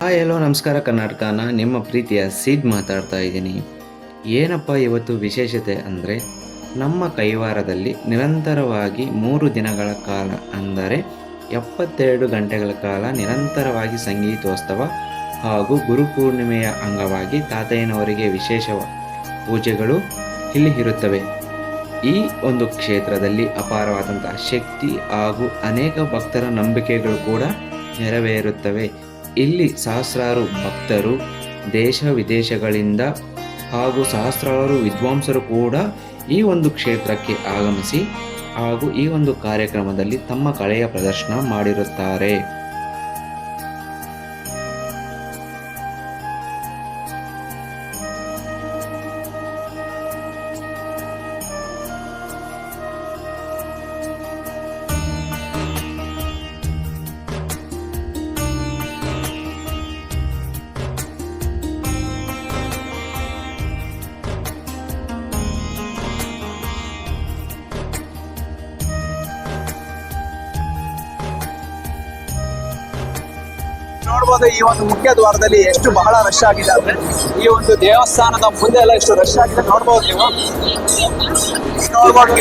Hi hello ನಮಸ್ಕಾರ ಕರ್ನಾಟಕ. ನಿಮ್ಮ ಪ್ರೀತಿಯ ಸಿದ್ ಮಾತಾಡ್ತಾ ಇದ್ದೀನಿ. ಏನಪ್ಪ ಇವತ್ತು ವಿಶೇಷತೆ ಅಂದರೆ, ನಮ್ಮ ಕೈವಾರದಲ್ಲಿ ನಿರಂತರವಾಗಿ 3 ದಿನಗಳ ಕಾಲ ಅಂದರೆ 72 ಗಂಟೆಗಳ ಕಾಲ ನಿರಂತರವಾಗಿ ಸಂಗೀತೋತ್ಸವ ಹಾಗೂ ಗುರುಪೂರ್ಣಿಮೆಯ ಅಂಗವಾಗಿ ತಾತಯ್ಯನವರಿಗೆ ವಿಶೇಷ ಪೂಜೆಗಳು ಇಲ್ಲಿ ಇರುತ್ತವೆ. ಈ ಒಂದು ಕ್ಷೇತ್ರದಲ್ಲಿ ಅಪಾರವಾದಂತಹ ಶಕ್ತಿ ಹಾಗೂ ಅನೇಕ ಭಕ್ತರ ನಂಬಿಕೆಗಳು ಕೂಡ ನೆರವೇರುತ್ತವೆ. ಇಲ್ಲಿ ಸಹಸ್ರಾರು ಭಕ್ತರು ದೇಶ ವಿದೇಶಗಳಿಂದ ಹಾಗೂ ಸಹಸ್ರಾರು ವಿದ್ವಾಂಸರು ಕೂಡ ಈ ಒಂದು ಕ್ಷೇತ್ರಕ್ಕೆ ಆಗಮಿಸಿ ಹಾಗೂ ಈ ಒಂದು ಕಾರ್ಯಕ್ರಮದಲ್ಲಿ ತಮ್ಮ ಕಲೆಯ ಪ್ರದರ್ಶನ ಮಾಡಿರುತ್ತಾರೆ. ನೋಡಬಹುದು ಈ ಒಂದು ಮುಖ್ಯ ದ್ವಾರದಲ್ಲಿ ಎಷ್ಟು ಬಹಳ ರಶ್ ಆಗಿದೆ ಅಂದ್ರೆ ಈ ಒಂದು ದೇವಸ್ಥಾನದ ಮುಂದೆ ಎಲ್ಲ ಎಷ್ಟು ರಶ್ ಆಗಿದೆ ನೋಡ್ಬೋದು ನೀವು. ನೋಡ್ಬೋದು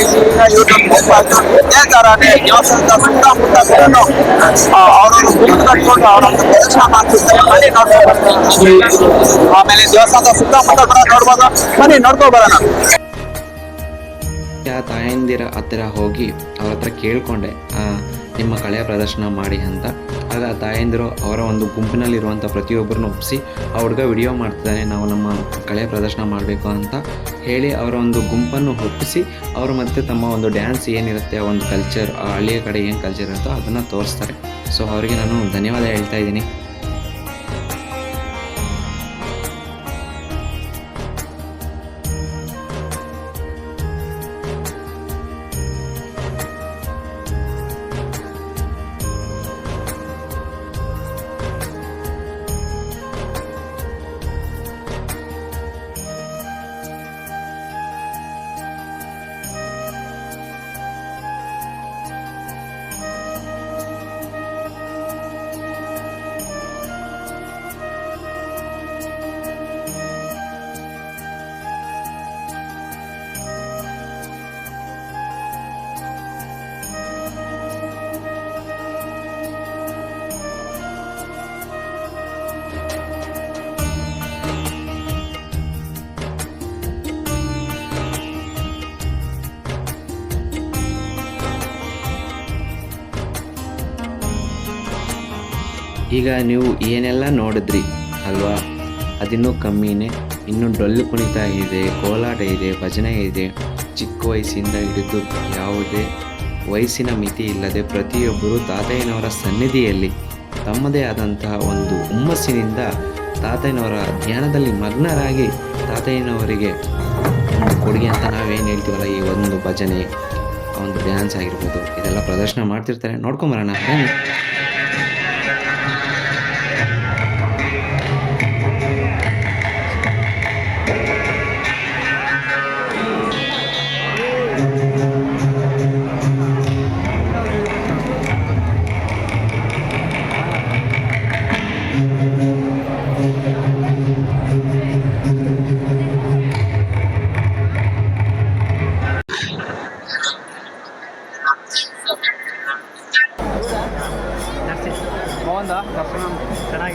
ಇದೇ ತರಾನೇ ದೇವಸ್ಥಾನದ ಸುತ್ತಮುತ್ತ ಅವರನ್ನು ಬೂತ್ ಕಟ್ಕೊಂಡು ಅವರನ್ನು ಪ್ರದರ್ಶನ ಮಾಡ್ತಿರ್ತಾರೆ. ಬನ್ನಿ ನೋಡ್ಬೋದು. ಆಮೇಲೆ ದೇವಸ್ಥಾನದ ಸುತ್ತಮುತ್ತ ಕೂಡ ನೋಡ್ಬೋದು. ಬನ್ನಿ ನೋಡ್ಕೊ ಬರೋಣ. ತಾಯಂದಿರ ಹತ್ತಿರ ಹೋಗಿ ಅವ್ರ ಹತ್ರ ಕೇಳ್ಕೊಂಡೆ ನಿಮ್ಮ ಕಲೆಯ ಪ್ರದರ್ಶನ ಮಾಡಿ ಅಂತ. ಆಗ ತಾಯಂದಿರು ಅವರ ಒಂದು ಗುಂಪಿನಲ್ಲಿರುವಂಥ ಪ್ರತಿಯೊಬ್ಬರನ್ನು ಒಪ್ಪಿಸಿ ಆ ಹುಡುಗ ವಿಡಿಯೋ ಮಾಡ್ತಿದ್ದಾನೆ, ನಾವು ನಮ್ಮ ಕಲೆಯ ಪ್ರದರ್ಶನ ಮಾಡಬೇಕು ಅಂತ ಹೇಳಿ ಅವರ ಒಂದು ಗುಂಪನ್ನು ಒಪ್ಪಿಸಿ ಅವರು ಮತ್ತೆ ತಮ್ಮ ಒಂದು ಡ್ಯಾನ್ಸ್ ಏನಿರುತ್ತೆ ಆ ಒಂದು ಕಲ್ಚರ್, ಆ ಹಳ್ಳಿಯ ಕಡೆ ಏನು ಕಲ್ಚರ್ ಇರುತ್ತೋ ಅದನ್ನು ತೋರಿಸ್ತಾರೆ. ಸೊ ಅವರಿಗೆ ನಾನು ಧನ್ಯವಾದ ಹೇಳ್ತಾ ಇದ್ದೀನಿ. ಈಗ ನೀವು ಏನೆಲ್ಲ ನೋಡಿದ್ರಿ ಅಲ್ವಾ, ಅದಿನ್ನೂ ಕಮ್ಮಿನೇ. ಇನ್ನು ಡೊಳ್ಳು ಕುಣಿತ ಇದೆ, ಕೋಲಾಟ ಇದೆ, ಭಜನೆ ಇದೆ. ಚಿಕ್ಕ ವಯಸ್ಸಿಂದ ಹಿಡಿದು ಯಾವುದೇ ವಯಸ್ಸಿನ ಮಿತಿ ಇಲ್ಲದೆ ಪ್ರತಿಯೊಬ್ಬರು ತಾತಯ್ಯನವರ ಸನ್ನಿಧಿಯಲ್ಲಿ ತಮ್ಮದೇ ಆದಂತಹ ಒಂದು ಹುಮ್ಮಸ್ಸಿನಿಂದ ತಾತಯ್ಯನವರ ಧ್ಯಾನದಲ್ಲಿ ಮಗ್ನರಾಗಿ ತಾತಯ್ಯನವರಿಗೆ ಒಂದು ಕೊಡುಗೆ ಅಂತ ನಾವೇನು ಹೇಳ್ತೀವಲ್ಲ, ಈ ಒಂದು ಭಜನೆ, ಒಂದು ಡ್ಯಾನ್ಸ್ ಆಗಿರ್ಬೋದು, ಇದೆಲ್ಲ ಪ್ರದರ್ಶನ ಮಾಡ್ತಿರ್ತಾರೆ. ನೋಡ್ಕೊಂಬರೋಣ ಬನ್ನಿ.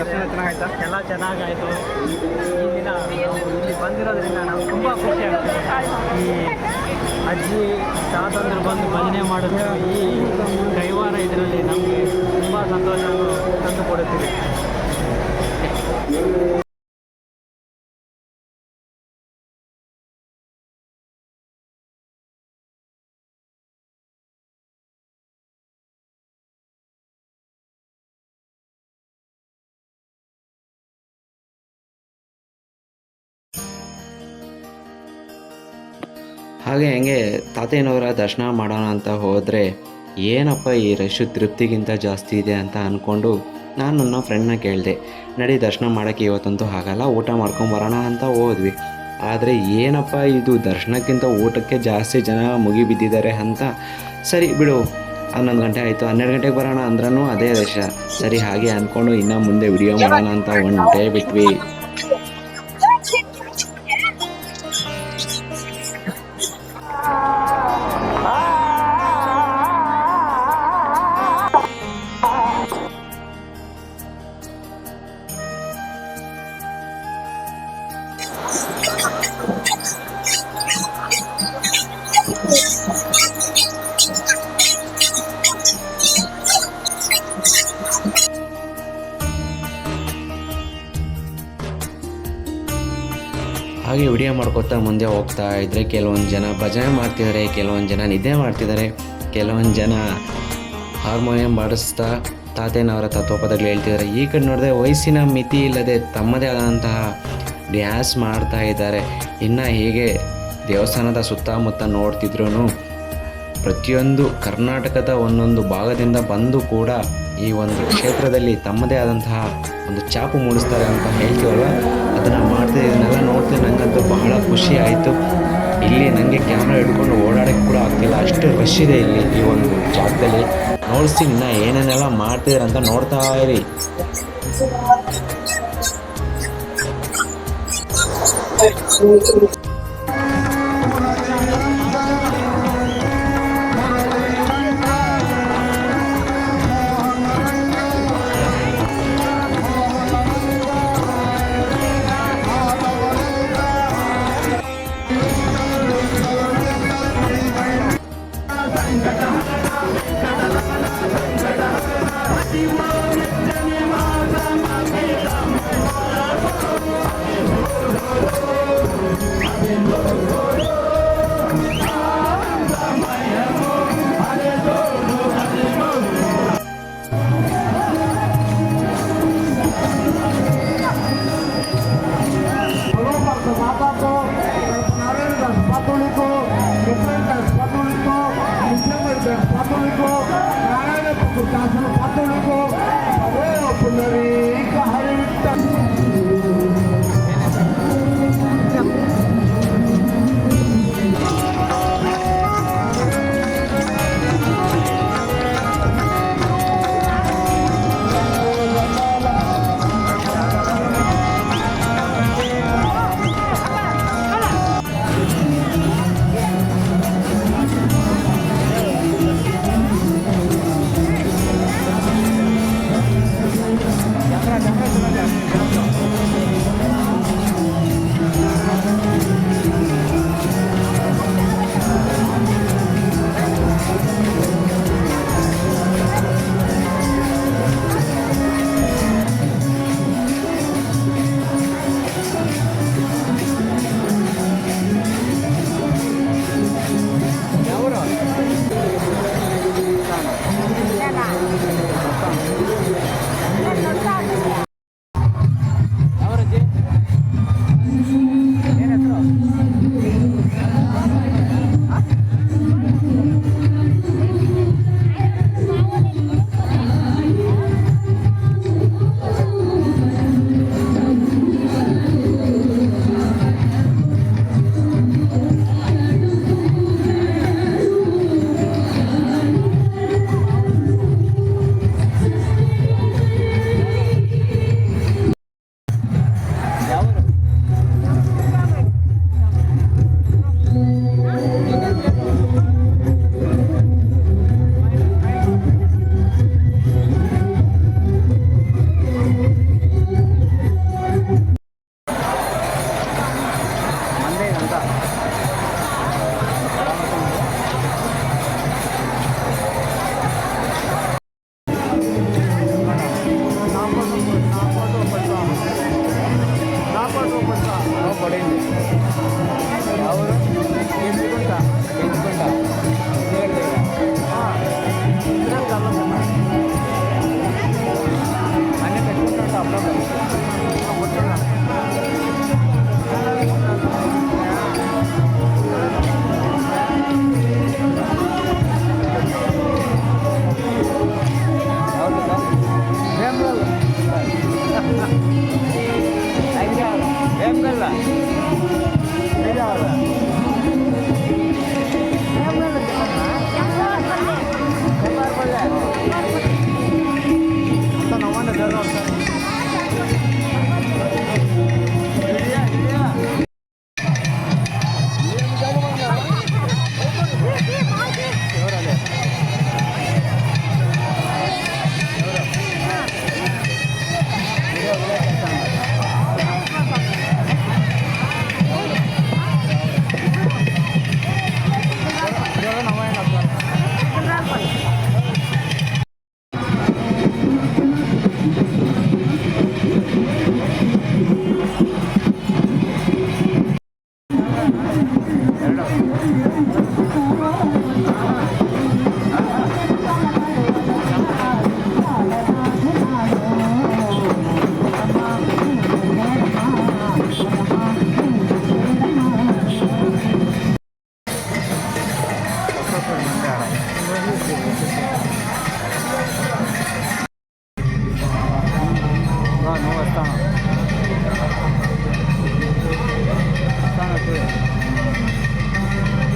ದರ್ಶನ ಚೆನ್ನಾಗಾಯ್ತಾ? ಎಲ್ಲ ಚೆನ್ನಾಗಾಯಿತು. ಈ ದಿನ ಇಲ್ಲಿ ಬಂದಿರೋದ್ರಿಂದ ನಾವು ತುಂಬ ಖುಷಿ ಆಗ್ತದೆ. ಈ ಅಜ್ಜಿ ತಾತಂದರು ಬಂದು ಭಜನೆ ಮಾಡಿದ್ರು ಈ ಕೈವಾರ ಇದರಲ್ಲಿ ನಮಗೆ ತುಂಬ ಸಂತೋಷವನ್ನು ತಂದು ಕೊಡುತ್ತಿದೆ. ಹಾಗೆ ಹಂಗೆ ತಾತಯ್ಯನವರ ದರ್ಶನ ಮಾಡೋಣ ಅಂತ ಹೋದರೆ ಏನಪ್ಪ ಈ ರಶ್ಶು ತೃಪ್ತಿಗಿಂತ ಜಾಸ್ತಿ ಇದೆ ಅಂತ ಅಂದ್ಕೊಂಡು ನಾನು ನನ್ನ ಫ್ರೆಂಡ್ನ ಕೇಳಿದೆ, ನಡಿ ದರ್ಶನ ಮಾಡೋಕ್ಕೆ ಇವತ್ತಂತೂ ಆಗಲ್ಲ, ಊಟ ಮಾಡ್ಕೊಂಬರೋಣ ಅಂತ ಹೋದ್ವಿ. ಆದರೆ ಏನಪ್ಪ ಇದು ದರ್ಶನಕ್ಕಿಂತ ಊಟಕ್ಕೆ ಜಾಸ್ತಿ ಜನ ಮುಗಿಬಿದ್ದಿದ್ದಾರೆ ಅಂತ, ಸರಿ ಬಿಡು 11 ಗಂಟೆ ಆಯಿತು. 12 ಗಂಟೆಗೆ ಬರೋಣ ಅಂದ್ರೂ ಅದೇ ರಶ್. ಸರಿ ಹಾಗೆ ಅಂದ್ಕೊಂಡು ಇನ್ನೂ ಮುಂದೆ ವಿಡಿಯೋ ಮಾಡೋಣ ಅಂತ ಹೊಂಟೇ ಬಿಟ್ವಿ. ಹಾಗೆ ವಿಡಿಯೋ ಮಾಡ್ಕೊತಾ ಮುಂದೆ ಹೋಗ್ತಾ ಇದ್ದರೆ ಕೆಲವೊಂದು ಜನ ಭಜನೆ ಮಾಡ್ತಿದ್ದಾರೆ, ಕೆಲವೊಂದು ಜನ ನಿದ್ದೆ ಮಾಡ್ತಿದ್ದಾರೆ, ಕೆಲವೊಂದು ಜನ ಹಾರ್ಮೋನಿಯಂ ಬಾಡಿಸ್ತಾ ತಾತೇನವರ ತತ್ವಪದಗಳು ಹೇಳ್ತಿದ್ದಾರೆ. ಈ ಕಡೆ ನೋಡಿದ್ರೆ ವಯಸ್ಸಿನ ಮಿತಿ ಇಲ್ಲದೆ ತಮ್ಮದೇ ಆದಂತಹ ಡ್ಯಾನ್ಸ್ ಮಾಡ್ತಾ ಇದ್ದಾರೆ. ಇನ್ನು ಹೀಗೆ ದೇವಸ್ಥಾನದ ಸುತ್ತಮುತ್ತ ನೋಡ್ತಿದ್ರು ಪ್ರತಿಯೊಂದು ಕರ್ನಾಟಕದ ಒಂದೊಂದು ಭಾಗದಿಂದ ಬಂದು ಕೂಡ ಈ ಒಂದು ಕ್ಷೇತ್ರದಲ್ಲಿ ತಮ್ಮದೇ ಆದಂತಹ ಒಂದು ಛಾಪು ಮೂಡಿಸ್ತಾರೆ ಅಂತ ಹೇಳ್ತೀವಲ್ವ, ಅದನ್ನು ಮಾಡ್ತಾ ಇದನ್ನೆಲ್ಲ ನೋಡ್ತಾ ನನಗಂತೂ ಬಹಳ ಖುಷಿ ಆಯಿತು. ಇಲ್ಲಿ ನನಗೆ ಕ್ಯಾಮ್ರಾ ಹಿಡ್ಕೊಂಡು ಓಡಾಡೋಕ್ಕೆ ಕೂಡ ಆಗ್ತಿಲ್ಲ, ಅಷ್ಟು ರಶ್ ಇದೆ ಇಲ್ಲಿ ಈ ಒಂದು ಜಾಗದಲ್ಲಿ. ನೋಡಿಸ್ತೀನಿ ಇನ್ನು ಏನೇನೆಲ್ಲ ಮಾಡ್ತಿದ್ದಾರೆ ಅಂತ ನೋಡ್ತಾ ಇರಿ.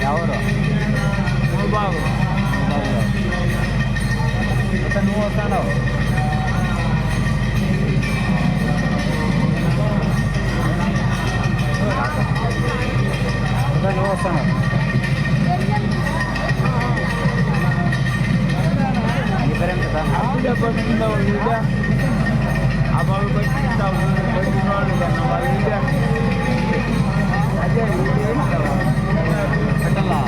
ఎవరు నువ్వు బాగు నువ్వు వస్తాను నువ్వు వస్తాను డిఫరెంట్ కదా ఆ బాబు వాళ్ళు అదే పెట్టాలా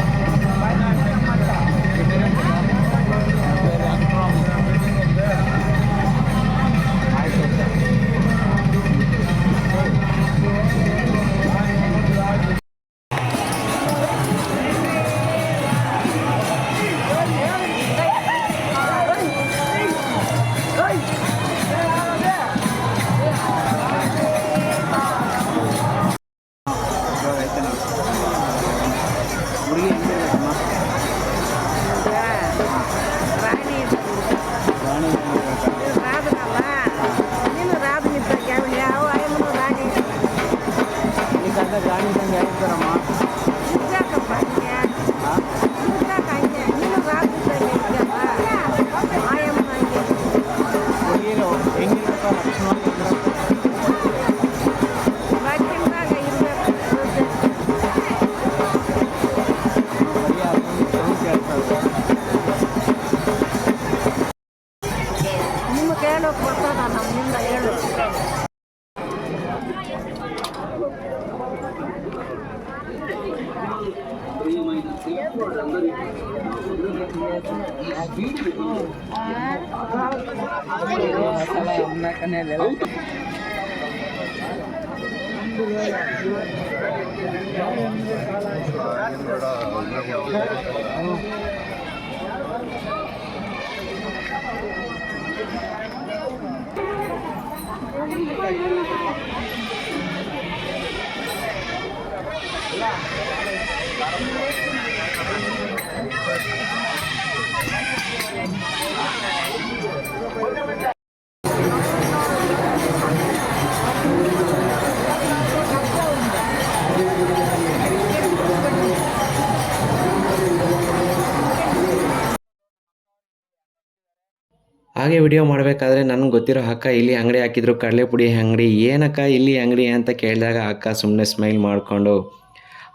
ಹಾಗೆ ವಿಡಿಯೋ ಮಾಡಬೇಕಾದ್ರೆ ನನಗೆ ಗೊತ್ತಿರೋ ಅಕ್ಕ ಇಲ್ಲಿ ಅಂಗಡಿ ಹಾಕಿದ್ರು, ಕಡಲೆಪುಡಿ ಅಂಗಡಿ. ಏನಕ್ಕ ಇಲ್ಲಿ ಅಂಗಡಿ ಅಂತ ಕೇಳಿದಾಗ ಅಕ್ಕ ಸುಮ್ಮನೆ ಸ್ಮೈಲ್ ಮಾಡಿಕೊಂಡು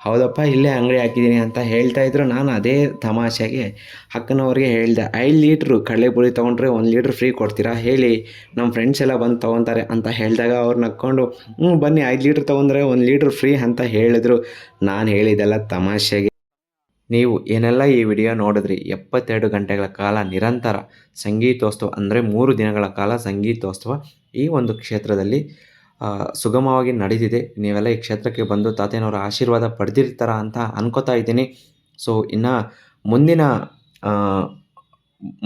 ಹೌದಪ್ಪ ಇಲ್ಲೇ ಅಂಗಡಿ ಹಾಕಿದ್ದೀನಿ ಅಂತ ಹೇಳ್ತಾಯಿದ್ರು. ನಾನು ಅದೇ ತಮಾಷೆಗೆ ಅಕ್ಕನವ್ರಿಗೆ ಹೇಳಿದೆ, 5 ಲೀಟ್ರು ಕಡಲೆಪುಡಿ ತೊಗೊಂಡ್ರೆ 1 ಲೀಟ್ರ್ ಫ್ರೀ ಕೊಡ್ತೀರಾ ಹೇಳಿ, ನಮ್ಮ ಫ್ರೆಂಡ್ಸ್ ಎಲ್ಲ ಬಂದು ತೊಗೊತಾರೆ ಅಂತ ಹೇಳಿದಾಗ ಅವ್ರು ನಕ್ಕೊಂಡು ಬನ್ನಿ 5 ಲೀಟ್ರ್ ತೊಗೊಂಡ್ರೆ 1 ಲೀಟ್ರ್ ಫ್ರೀ ಅಂತ ಹೇಳಿದ್ರು. ನಾನು ಹೇಳಿದ್ದೆಲ್ಲ ತಮಾಷೆಗೆ. ನೀವು ಏನೆಲ್ಲ ಈ ವಿಡಿಯೋ ನೋಡಿದ್ರಿ, 72 ಗಂಟೆಗಳ ಕಾಲ ನಿರಂತರ ಸಂಗೀತೋತ್ಸವ ಅಂದರೆ 3 ದಿನಗಳ ಕಾಲ ಸಂಗೀತೋತ್ಸವ ಈ ಒಂದು ಕ್ಷೇತ್ರದಲ್ಲಿ ಸುಗಮವಾಗಿ ನಡೆದಿದೆ. ನೀವೆಲ್ಲ ಈ ಕ್ಷೇತ್ರಕ್ಕೆ ಬಂದು ತಾತಯ್ಯನವರ ಆಶೀರ್ವಾದ ಪಡೆದಿರ್ತಾರ ಅಂತ ಅನ್ಕೋತಾ ಇದ್ದೀನಿ. ಸೊ ಇನ್ನು ಮುಂದಿನ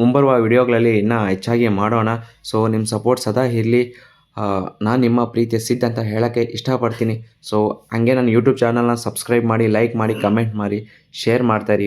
ಮುಂಬರುವ ವಿಡಿಯೋಗಳಲ್ಲಿ ಇನ್ನೂ ಹೆಚ್ಚಾಗಿ ಮಾಡೋಣ. ಸೊ ನಿಮ್ಮ ಸಪೋರ್ಟ್ ಸದಾ ಇರಲಿ. ನಾನು ನಿಮ್ಮ ಪ್ರೀತಿಯ ಸಿದ್ಧ ಅಂತ ಹೇಳೋಕ್ಕೆ ಇಷ್ಟಪಡ್ತೀನಿ. ಸೊ ಹಾಗೆ ನನ್ನ ಯೂಟ್ಯೂಬ್ ಚಾನಲ್ನ ಸಬ್ಸ್ಕ್ರೈಬ್ ಮಾಡಿ, ಲೈಕ್ ಮಾಡಿ, ಕಮೆಂಟ್ ಮಾಡಿ, ಶೇರ್ ಮಾಡ್ತಾಯಿರಿ.